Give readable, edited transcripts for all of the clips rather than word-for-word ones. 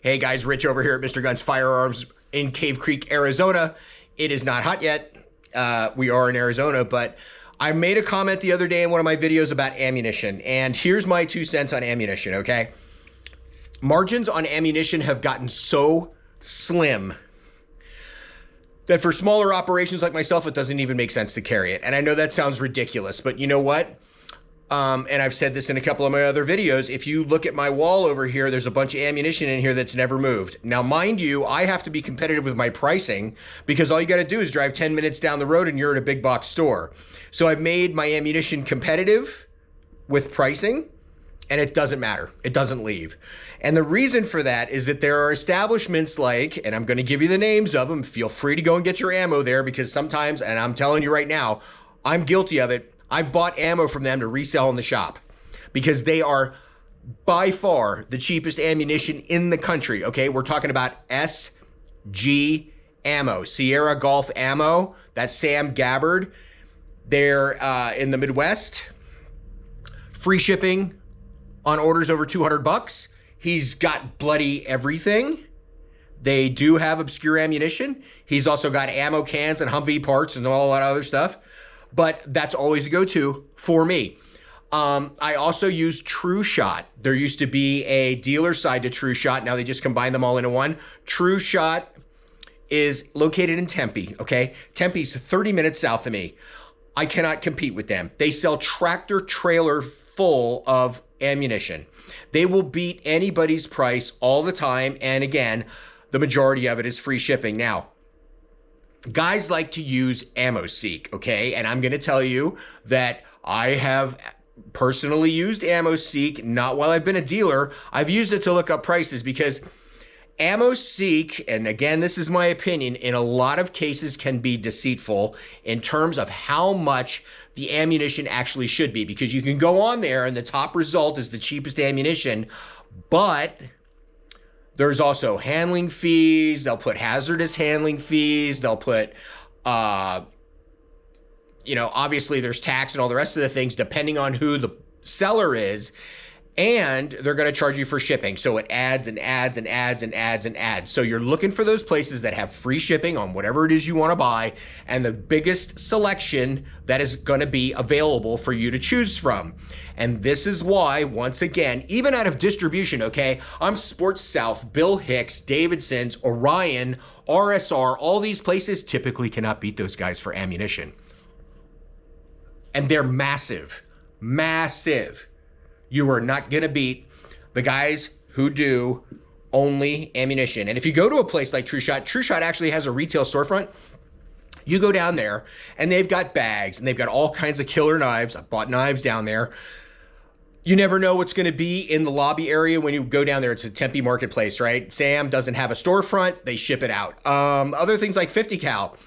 Hey guys, Rich over here at Mr. Guns Firearms in Cave Creek, Arizona. It is not hot yet. We are in Arizona, but I made a comment the other day in one of my videos about ammunition, and here's my 2 cents on ammunition, okay? Margins on ammunition have gotten so slim that for smaller operations like myself, it doesn't even make sense to carry it. And I know that sounds ridiculous, but you know what? And I've said this in a couple of my other videos. If you look at my wall over here, there's a bunch of ammunition in here that's never moved. Now, mind you, I have to be competitive with my pricing because all you got to do is drive 10 minutes down the road and you're at a big box store. So I've made my ammunition competitive with pricing, and it doesn't matter. It doesn't leave. And the reason for that is that there are establishments like, and I'm going to give you the names of them. Feel free to go and get your ammo there because sometimes, and I'm telling you right now, I'm guilty of it. I've bought ammo from them to resell in the shop because they are by far the cheapest ammunition in the country. Okay, we're talking about SG Ammo, Sierra Golf Ammo. That's Sam Gabbard. They're in the Midwest. Free shipping on orders over $200. He's got bloody everything. They do have obscure ammunition. He's also got ammo cans and Humvee parts and all that other stuff. But that's always a go-to for me. I also use True Shot. There used to be a dealer side to True Shot. Now they just combine them all into one. True Shot is located in Tempe, okay? Tempe's 30 minutes south of me. I cannot compete with them. They sell tractor trailer full of ammunition. They will beat anybody's price all the time. And again, the majority of it is free shipping. Now, guys like to use AmmoSeek, okay? And I'm going to tell you that I have personally used AmmoSeek, not while I've been a dealer. I've used it to look up prices because AmmoSeek, and again, this is my opinion, in a lot of cases can be deceitful in terms of how much the ammunition actually should be, because you can go on there and the top result is the cheapest ammunition, but there's also handling fees. They'll put hazardous handling fees. They'll put, obviously there's tax and all the rest of the things depending on who the seller is. And they're going to charge you for shipping. So it adds and adds and adds and adds and adds. So you're looking for those places that have free shipping on whatever it is you want to buy and the biggest selection that is going to be available for you to choose from. And this is why, once again, even out of distribution, okay, I'm Sports South, Bill Hicks, Davidson's, Orion, RSR, all these places typically cannot beat those guys for ammunition. And they're massive, massive. You are not going to beat the guys who do only ammunition. And if you go to a place like True Shot actually has a retail storefront. You go down there and they've got bags and they've got all kinds of killer knives. I bought knives down there. You never know what's going to be in the lobby area when you go down there. It's a Tempe marketplace, right? Sam doesn't have a storefront. They ship it out. Other things like 50 cal.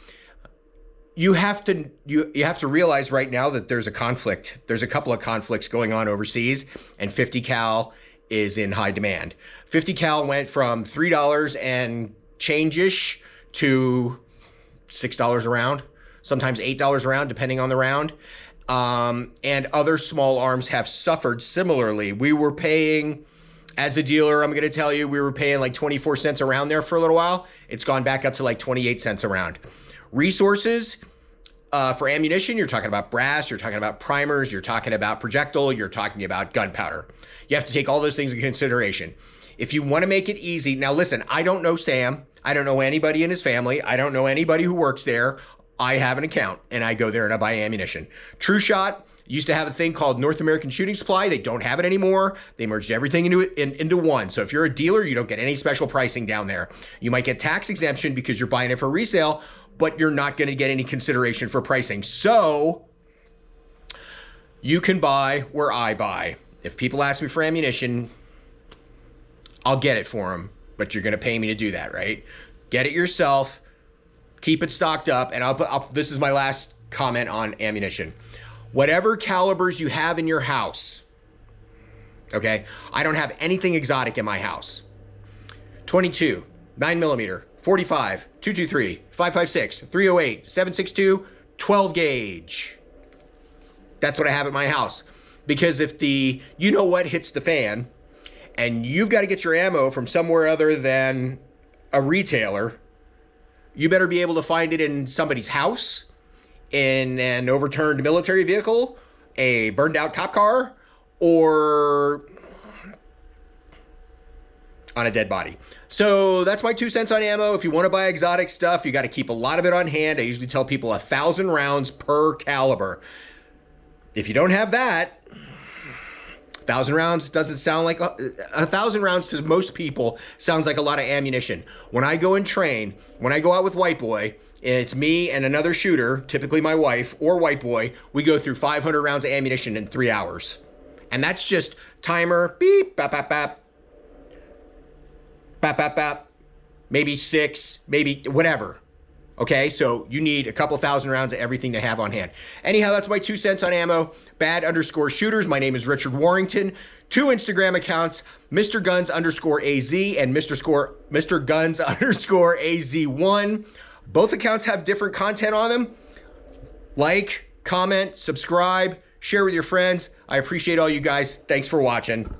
You have to realize right now that there's a conflict. There's a couple of conflicts going on overseas, and 50 cal is in high demand. 50 cal went from $3 and change-ish to $6 a round, sometimes $8 a round, depending on the round. And other small arms have suffered similarly. We were paying, as a dealer, I'm going to tell you, we were paying like 24 cents a round there for a little while. It's gone back up to like 28 cents a round. Resources for ammunition, you're talking about brass, you're talking about primers, you're talking about projectile, you're talking about gunpowder. You have to take all those things into consideration. If you want to make it easy, now listen, I don't know Sam. I don't know anybody in his family. I don't know anybody who works there. I have an account and I go there and I buy ammunition. True Shot used to have a thing called North American Shooting Supply. They don't have it anymore. They merged everything into one. So if you're a dealer, you don't get any special pricing down there. You might get tax exemption because you're buying it for resale, but you're not going to get any consideration for pricing. So you can buy where I buy. If people ask me for ammunition, I'll get it for them, but you're going to pay me to do that, right? Get it yourself, keep it stocked up, and this is my last comment on ammunition. Whatever calibers you have in your house, okay? I don't have anything exotic in my house. 22, 9mm, 45, 223, 556, 308, 762, 12 gauge. That's what I have at my house. Because if the you know what hits the fan and you've got to get your ammo from somewhere other than a retailer, you better be able to find it in somebody's house, in an overturned military vehicle, a burned out cop car, or on a dead body. So that's my 2 cents on ammo. If you want to buy exotic stuff, you got to keep a lot of it on hand. I usually tell people 1,000 rounds per caliber. If you don't have that, 1,000 rounds doesn't sound like 1,000 rounds to most people sounds like a lot of ammunition. When I go and train, when I go out with White Boy, and it's me and another shooter, typically my wife or White Boy, we go through 500 rounds of ammunition in 3 hours. And that's just timer, beep, bap, bap, bap, bap, bap, bap, maybe 6, maybe whatever. Okay, so you need a couple thousand rounds of everything to have on hand. Anyhow, that's my 2 cents on ammo. Bad_shooters. My name is Richard Warrington. 2 Instagram accounts, Mr. Guns _AZ and Mr. Guns _AZ1. Both accounts have different content on them. Like, comment, subscribe, share with your friends. I appreciate all you guys. Thanks for watching.